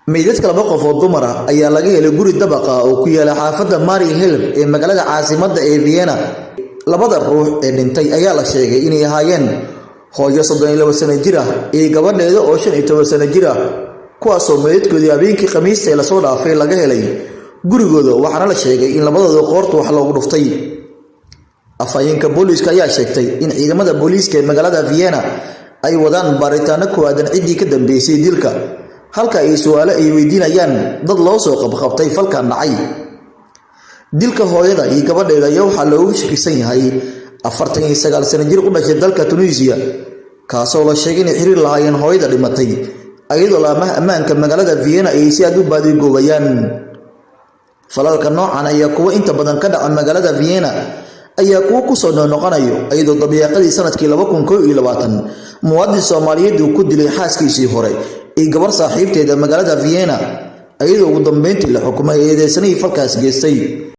meydadka laba qof oo dumar ah ayaa laga helay guri dabaq ah oo ku yaala xaafadda Mari Hill ee magaalada caasimadda ee Vienna. Labada ruux ee dhintay ayaa la sheegay inay ahaayeen hooyo 32 sano jir ah iyo gabadheeda oo 15 sano jir ah, kuwaas oo meydadkoodii habeenkii Khamiista ee la soo dhaafay laga helay gurigooda, waxaana la sheegay in labadooda qoorta wax loogu dhuftay. Afhayeenka booliiska ayaa sheegtay in ciidamada booliiska ee magaalada Vienna ay wadaan baaritaano ku aadan ciddii ka dambeysay dilka, halka ay su'aalo ay weydiinayaan dad loo soo qabqabtay falkan dhacay. Dilka hooyada iyo gabadheeda ayaa waxaa loogu shakisan yahay 49 sano jir u dhashay dalka Tunisia, kaasoo la sheegay in xiriir lahaayeen hooyada dhimatay, iyadoo laamaha ammaanka magaalada Vienna ay si aad u baadigoobayaan. Falalka noocan ayaa kuwa inta badan ka dhaca magaalada Vienna ayaa kuwa ku soo noqonayo iyadoo dabiiqadii sanadkii 2021 muwaadin Soomaaliyeed uu ku dilay xaaskiisii hore ee gabar saaxiibteeda magaalada Vienna, iyadoo ugu dambeyntii la xukumay eedeysanihii falkaas geystay.